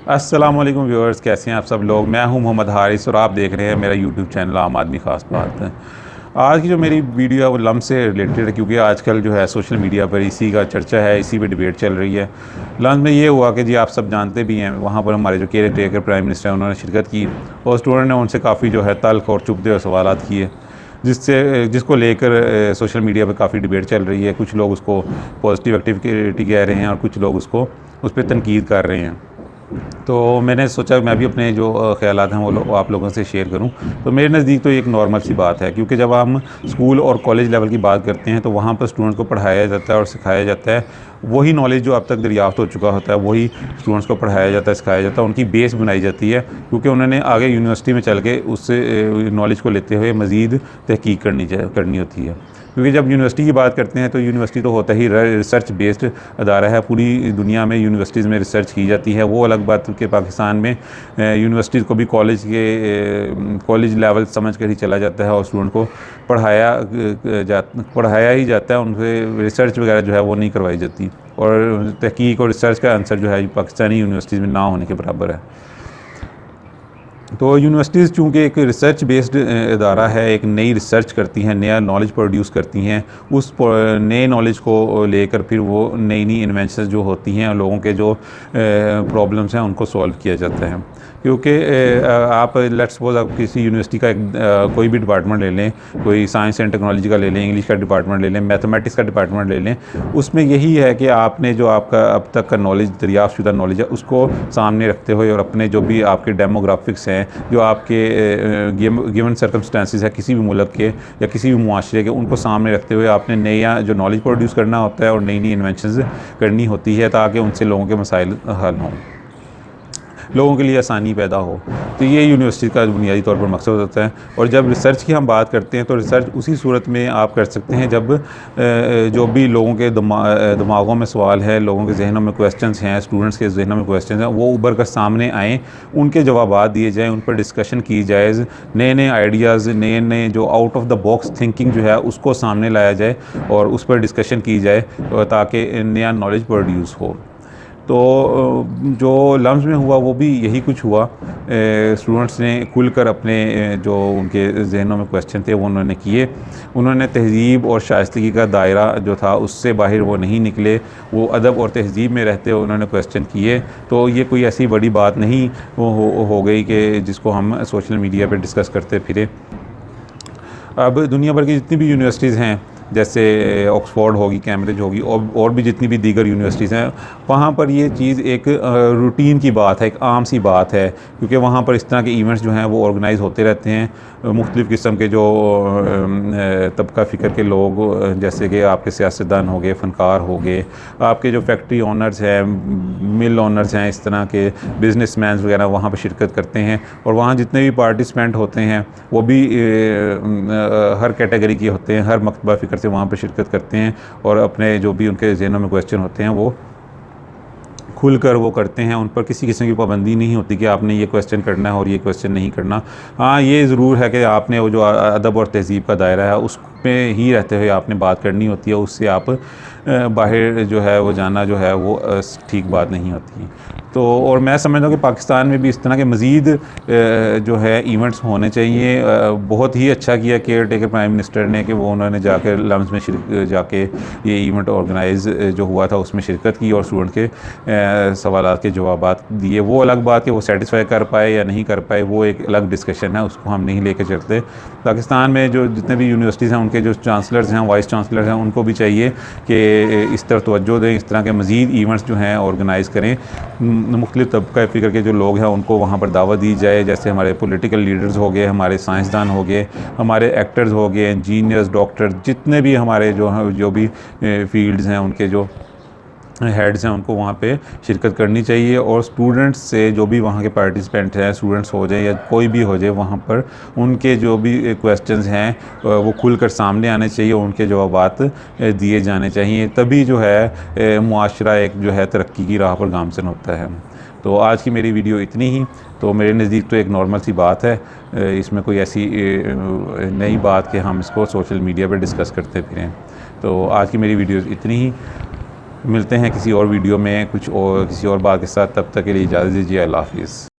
अस्सलाम वालेकुम व्यूअर्स, कैसे हैं आप सब लोग। मैं हूं मोहम्मद हारिस और आप देख रहे हैं मेरा यूट्यूब चैनल आम आदमी ख़ास बात है। आज की जो मेरी वीडियो है वो लम्ब से रिलेटेड है, क्योंकि आजकल जो है सोशल मीडिया पर इसी का चर्चा है, इसी पे डिबेट चल रही है। लम्ब में ये हुआ कि जी आप सब जानते भी हैं, वहाँ पर हमारे जो केयर टेकर प्राइम मिनिस्टर हैं उन्होंने शिरकत की और स्टूडेंट ने उनसे काफ़ी जो है तल्ख और चुभते हुए सवालात किए, जिसको लेकर सोशल मीडिया पर काफ़ी डिबेट चल रही है। कुछ लोग उसको पॉजिटिव एक्टिविटी कह रहे हैं और कुछ लोग उसको उस पर तनकीद कर रहे हैं। तो मैंने सोचा मैं भी अपने जो ख़यालात हैं वो आप लोगों से शेयर करूं। तो मेरे नज़दीक तो एक नॉर्मल सी बात है, क्योंकि जब हम स्कूल और कॉलेज लेवल की बात करते हैं तो वहाँ पर स्टूडेंट्स को पढ़ाया जाता है और सिखाया जाता है वही नॉलेज जो अब तक दरियाफ़्त हो चुका होता है, वही स्टूडेंट्स को पढ़ाया जाता है, सिखाया जाता है, उनकी बेस बनाई जाती है, क्योंकि उन्होंने आगे यूनिवर्सिटी में चल के उससे नॉलेज को लेते हुए मज़ीद तहकीक करनी होती है। क्योंकि जब यूनिवर्सिटी की बात करते हैं तो यूनिवर्सिटी तो होता ही रिसर्च बेस्ड अदारा है। पूरी दुनिया में यूनिवर्सिटीज़ में रिसर्च की जाती है। वो अलग बात कि पाकिस्तान में यूनिवर्सिटीज़ को भी कॉलेज लेवल समझ कर ही चला जाता है और स्टूडेंट को पढ़ाया ही जाता है, उनसे रिसर्च वगैरह जो है वो नहीं करवाई जाती। और तहकीक और रिसर्च का आंसर जो है पाकिस्तानी यूनिवर्सिटीज़ में ना होने के बराबर है। तो यूनिवर्सिटीज़ चूँकि एक रिसर्च बेस्ड इदारा है, एक नई रिसर्च करती हैं, नया नॉलेज प्रोड्यूस करती हैं, उस नए नॉलेज को लेकर फिर वो नई नई इन्वेंशंस जो होती हैं, लोगों के जो प्रॉब्लम्स हैं उनको सॉल्व किया जाता है। क्योंकि आप लेट्स सपोज आप किसी यूनिवर्सिटी का कोई भी डिपार्टमेंट ले लें, कोई साइंस एंड टेक्नोलॉजी का ले लें, इंग्लिश का डिपार्टमेंट ले लें, मैथमेटिक्स का डिपार्टमेंट ले लें, उसमें यही है कि आपने जो आपका अब तक का नॉलेज, दरियाफ्त शुदा नॉलेज है, उसको सामने रखते हुए और अपने जो भी आपके डेमोग्राफिक्स हैं, जो आपके गिवन सर्कमस्टेंसेस है किसी भी मुल्क के या किसी भी मुआशरे के, उनको सामने रखते हुए आपने नया जो नॉलेज प्रोड्यूस करना होता है और नई नई इन्वेंशंस करनी होती है, ताकि उनसे लोगों के मसाइल हल हों, लोगों के लिए आसानी पैदा हो। तो ये यूनिवर्सिटी का बुनियादी तौर पर मकसद होता है। और जब रिसर्च की हम बात करते हैं तो रिसर्च उसी सूरत में आप कर सकते हैं जब जो भी लोगों के दिमागों में सवाल है, लोगों के जहनों में क्वेश्चंस हैं, स्टूडेंट्स के जहनों में क्वेश्चंस हैं, वो उभर कर सामने आएँ, उनके जवाब दिए जाएँ, उन पर डिस्कशन की जाए, नए नए आइडियाज़, नए नए जो out of the box thinking जो है उसको सामने लाया जाए और उस पर डिस्कशन की जाए, ताकि नया नॉलेज प्रोड्यूस हो। तो जो लम्स में हुआ वो भी यही कुछ हुआ। स्टूडेंट्स ने खुलकर अपने जो उनके जहनों में क्वेश्चन थे वो उन्होंने किए। उन्होंने तहज़ीब और शाइस्तगी का दायरा जो था उससे बाहर वो नहीं निकले, वो अदब और तहज़ीब में रहते हुए उन्होंने क्वेश्चन किए। तो ये कोई ऐसी बड़ी बात नहीं हो गई कि जिसको हम सोशल मीडिया पर डिस्कस करते फिरे। अब दुनिया भर की जितनी भी यूनिवर्सिटीज़ हैं, जैसे ऑक्सफोर्ड होगी, कैम्ब्रिज होगी और भी जितनी भी दीगर यूनिवर्सिटीज़ हैं, वहाँ पर ये चीज़ एक रूटीन की बात है, एक आम सी बात है, क्योंकि वहाँ पर इस तरह के इवेंट्स जो हैं वो ऑर्गेनाइज़ होते रहते हैं। मुख्तलिफ़ किस्म के जो तबका फ़िक्र के लोग, जैसे कि आपके सियासतदान हो गए, फ़नकार हो गए, आपके जो फैक्ट्री ओनर्स हैं, मिल ओनर्स हैं, इस तरह के बिजनेसमैन वगैरह वहाँ पर शिरकत करते हैं। और वहाँ जितने भी पार्टिसिपेंट होते हैं वो भी हर कैटेगरी के होते हैं, हर मकतबा फ़िक्र से वहाँ पर शिरकत करते हैं और अपने जो भी उनके ज़हनों में क्वेश्चन होते हैं वो खुलकर वो करते हैं। उन पर किसी किस्म की पाबंदी नहीं होती कि आपने ये क्वेश्चन करना है और ये क्वेश्चन नहीं करना। हाँ, ये ज़रूर है कि आपने वो जो अदब और तहज़ीब का दायरा है उसमें ही रहते हुए आपने बात करनी होती है, उससे आप बाहर जो है वो जाना जो है वो ठीक बात नहीं होती। तो और मैं समझता हूँ कि पाकिस्तान में भी इस तरह के मज़ीद जो है इवेंट्स होने चाहिए। बहुत ही अच्छा किया केयर टेकर प्राइम मिनिस्टर ने कि वो उन्होंने जाकर लम्स में जाके ये इवेंट ऑर्गेनाइज़ जो हुआ था उसमें शिरकत की और स्टूडेंट के सवालात के जवाबात दिए। वो अलग बात कि वो सेटिस्फाई कर पाए या नहीं कर पाए, वो एक अलग डिस्कशन है, उसको हम नहीं लेकर चलते। पाकिस्तान में जो जितने भी यूनिवर्सिटीज़ हैं उनके जो चांसलर्स हैं, वाइस चांसलर्स हैं, उनको भी चाहिए कि इस तरफ तवज्जो दें, इस तरह के मज़ीद इवेंट्स जो हैं ऑर्गेनाइज़ करें। मुख्तलिफ़ तबका फ़िक्र के जो लोग हैं उनको वहाँ पर दावत दी जाए, जैसे हमारे पॉलिटिकल लीडर्स हो गए, हमारे साइंसदान हो गए, हमारे एक्टर्स हो गए, इंजीनियर्स, डॉक्टर, जितने भी हमारे जो भी फील्ड्स हैं उनके जो हेड्स हैं उनको वहाँ पे शिरकत करनी चाहिए। और स्टूडेंट्स से जो भी वहाँ के पार्टिसिपेंट हैं, स्टूडेंट्स हो जाए या कोई भी हो जाए, वहाँ पर उनके जो भी क्वेश्चंस हैं वो खुलकर सामने आने चाहिए, उनके जवाबात दिए जाने चाहिए। तभी जो है मुआशरा एक जो है तरक्की की राह पर गामज़न होता है। तो आज की मेरी वीडियो इतनी ही। तो मेरे नज़दीक तो एक नॉर्मल सी बात है, इसमें कोई ऐसी नई बात कि हम इसको सोशल मीडिया पर डिस्कस करते फिरें। तो आज की मेरी वीडियो इतनी ही। मिलते हैं किसी और वीडियो में कुछ और किसी और बात के साथ। तब तक के लिए इजाज़त दीजिए। अल्लाह हाफ़िज़।